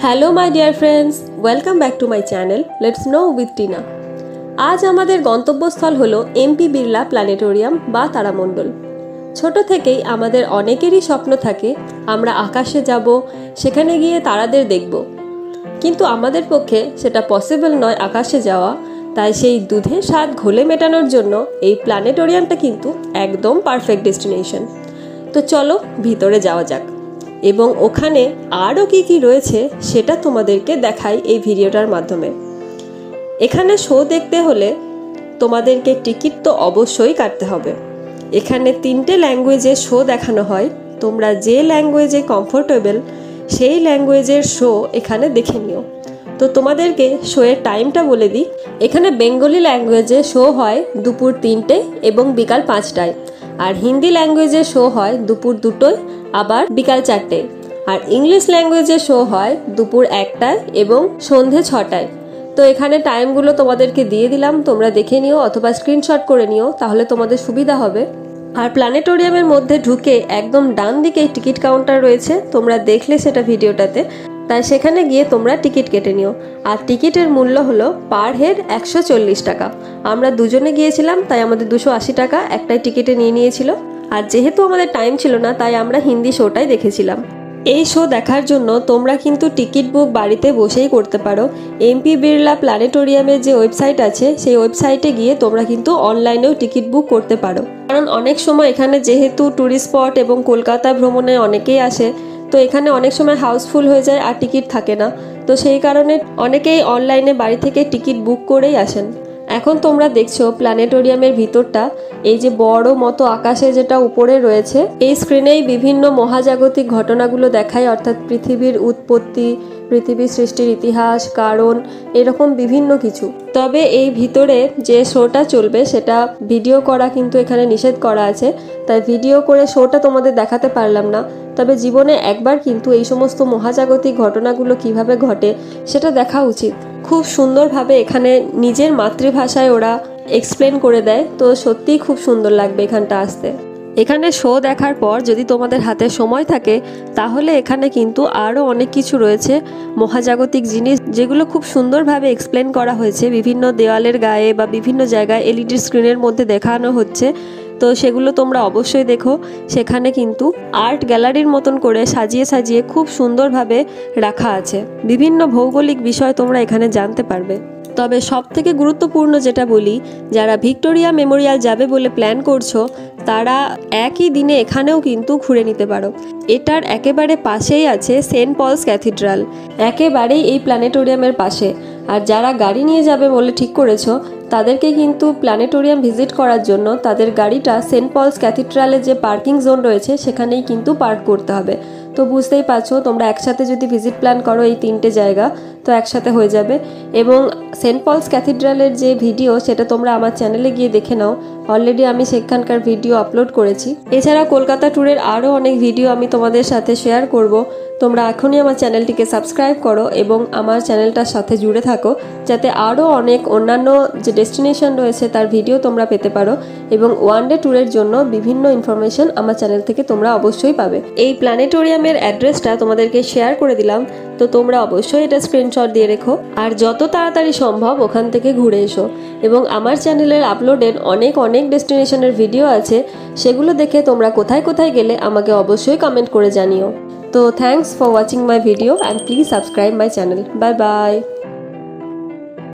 Hello my dear friends, welcome back to my channel let's know with Tina. आज आमादेर गंतव्यस्थल हलो एमपी बिरला प्लानेटोरियाम बा तारामंडल। छोटो थेकेई आमादेर अनेकेरই स्वप्न थाके आमरा आकाशे जाबो, सेखाने गिये तारादेर देखबो, किन्तु आमादेर पक्षे सेटा पसिबल नय आकाशे जावा। ताई सेई दूधेर स्वाद घोले मेटानोर जोन्नो एई प्लानेटोरियामटा किन्तु एकदम पारफेक्ट डेस्टिनेशन। तो चलो भितरे जावा जाक এবং ওখানে আরও কি কি রয়েছে সেটা তোমাদেরকে দেখাই এই ভিডিওটার মাধ্যমে। এখানে শো দেখতে হলে তোমাদেরকে টিকিট তো অবশ্যই কাটতে হবে। এখানে 3টে ল্যাঙ্গুয়েজে শো দেখানো হয়, তোমরা যে ল্যাঙ্গুয়েজে কমফোর্টেবল সেই ল্যাঙ্গুয়েজের শো এখানে দেখে নিও। তো তোমাদেরকে শোয়ের টাইমটা বলে দিই। এখানে বেঙ্গলি ল্যাঙ্গুয়েজে শো হয় দুপুর 3টে এবং বিকাল 5টায়, আর হিন্দি ল্যাঙ্গুয়েজে শো হয় দুপুর 2টোয় আবার বিকাল 4টে, আর ইংলিশ ল্যাঙ্গুয়েজে শো হয় দুপুর 1টায় এবং সন্ধে 6টায়। তো এখানে টাইমগুলো তোমাদেরকে দিয়ে দিলাম, তোমরা দেখে নিও অথবা স্ক্রিনশট করে নিও, তাহলে তোমাদের সুবিধা হবে। আর প্ল্যানেটোরিয়ামের মধ্যে ঢুকে একদম ডান দিকে টিকিট কাউন্টার রয়েছে, তোমরা দেখলে সেটা ভিডিওটাতে, তাই সেখানে গিয়ে তোমরা টিকিট কেটে নিও। আর টিকিটের মূল্য হলো পার হেড 140 টাকা। আমরা দুজনে গিয়েছিলাম তাই আমাদের 280 টাকা একটাই টিকিটে নিয়ে নিয়েছিল। আর যেহেতু আমাদের টাইম ছিল না তাই আমরা হিন্দি শোটাই দেখেছিলাম। এই শো দেখার জন্য তোমরা কিন্তু টিকিট বুক বাড়িতে বসেই করতে পারো। এমপি বিড়লা প্ল্যানেটোরিয়ামের যে ওয়েবসাইট আছে সেই ওয়েবসাইটে গিয়ে তোমরা কিন্তু অনলাইনেও টিকিট বুক করতে পারো, কারণ অনেক সময় এখানে যেহেতু ট্যুরিস্ট স্পট এবং কলকাতা ভ্রমণে অনেকেই আসে, তো এখানে অনেক সময় হাউসফুল হয়ে যায় আর টিকিট থাকে না। তো সেই কারণে অনেকেই অনলাইনে বাড়ি থেকে টিকিট বুক করেই আসেন। এখন তোমরা দেখছো প্ল্যানেটোরিয়ামের ভিতরটা, এই যে বড় মতো আকাশে যেটা উপরে রয়েছে, এই স্ক্রিনেই বিভিন্ন মহাজাগতিক ঘটনাগুলো দেখায়, অর্থাৎ পৃথিবীর উৎপত্তি, পৃথিবীর সৃষ্টির ইতিহাস, কারণ, এরকম বিভিন্ন কিছু। তবে এই ভিতরে যে শোটা চলবে সেটা ভিডিও করা কিন্তু এখানে নিষেধ করা আছে, তাই ভিডিও করে শোটা তোমাদের দেখাতে পারলাম না। তবে জীবনে একবার কিন্তু এই সমস্ত মহাজাগতিক ঘটনাগুলো কিভাবে ঘটে সেটা দেখা উচিত। খুব সুন্দরভাবে এখানে নিজের মাতৃভাষায় ওরা এক্সপ্লেন করে দেয়, তো সত্যিই খুব সুন্দর লাগবে এখানটা আসতে। এখানে শো দেখার পর যদি তোমাদের হাতে সময় থাকে তাহলে এখানে কিন্তু আরও অনেক কিছু রয়েছে মহাজাগতিক জিনিস, যেগুলো খুব সুন্দরভাবে এক্সপ্লেন করা হয়েছে। বিভিন্ন দেওয়ালের গায়ে বা বিভিন্ন জায়গায় এলইডি স্ক্রিনের মধ্যে দেখানো হচ্ছে, তো সেগুলো তোমরা অবশ্যই দেখো। সেখানে কিন্তু আর্ট গ্যালারির মতন করে সাজিয়ে সাজিয়ে খুব সুন্দরভাবে রাখা আছে। বিভিন্ন ভৌগোলিক বিষয় তোমরা এখানে জানতে পারবে। তবে সবথেকে গুরুত্বপূর্ণ যেটা বলি, যারা ভিক্টোরিয়া মেমোরিয়াল যাবে বলে প্ল্যান করছো তারা একই দিনে এখানেও কিন্তু ঘুরে নিতে পারো। এটার একেবারে পাশেই আছে সেন্ট পলস ক্যাথিড্রাল, একেবারেই এই প্ল্যানেটোরিয়ামের পাশে। আর যারা গাড়ি নিয়ে যাবে বলে ঠিক করেছো তাদেরকে কিন্তু প্ল্যানেটোরিয়াম ভিজিট করার জন্য তাদের গাড়িটা সেন্ট পলস ক্যাথিড্রালের যে পার্কিং জোন রয়েছে সেখানেই কিন্তু পার্ক করতে হবে। তো বুঝতেই পারছো, তোমরা একসাথে যদি ভিজিট প্ল্যান করো এই 3টে জায়গা তো একসাথে হয়ে যাবে। এবং সেন্ট পলস ক্যাথিড্রালের যে ভিডিও সেটা তোমরা আমার চ্যানেলে গিয়ে দেখে নাও, অলরেডি আমি সেখানকার ভিডিও আপলোড করেছি। এছাড়া কলকাতা ট্যুরের আরও অনেক ভিডিও আমি তোমাদের সাথে শেয়ার করব। তোমরা এখনই আমার চ্যানেলটিকে সাবস্ক্রাইব করো এবং আমার চ্যানেলটার সাথে জুড়ে থাকো, যাতে আরও অনেক অন্যান্য যে ডেস্টিনেশন রয়েছে তার ভিডিও তোমরা পেতে পারো। এবং ওয়ান ডে ট্যুরের জন্য বিভিন্ন ইনফরমেশন আমার চ্যানেল থেকে তোমরা অবশ্যই পাবে। এই প্ল্যানেটোরিয়ামের অ্যাড্রেসটা তোমাদেরকে শেয়ার করে দিলাম, তো তোমরা অবশ্যই এটা স্ক্রিনশট দিয়ে রেখো আর যত তাড়াতাড়ি সম্ভব ওখান থেকে ঘুরে এসো। এবং আমার চ্যানেলের আপলোডেড অনেক ডেস্টিনেশনের ভিডিও আছে, সেগুলো দেখে তোমরা কোথায় কোথায় গেলে আমাকে অবশ্যই কমেন্ট করে জানিও। তো thanks for watching my video and please subscribe my channel. Bye bye.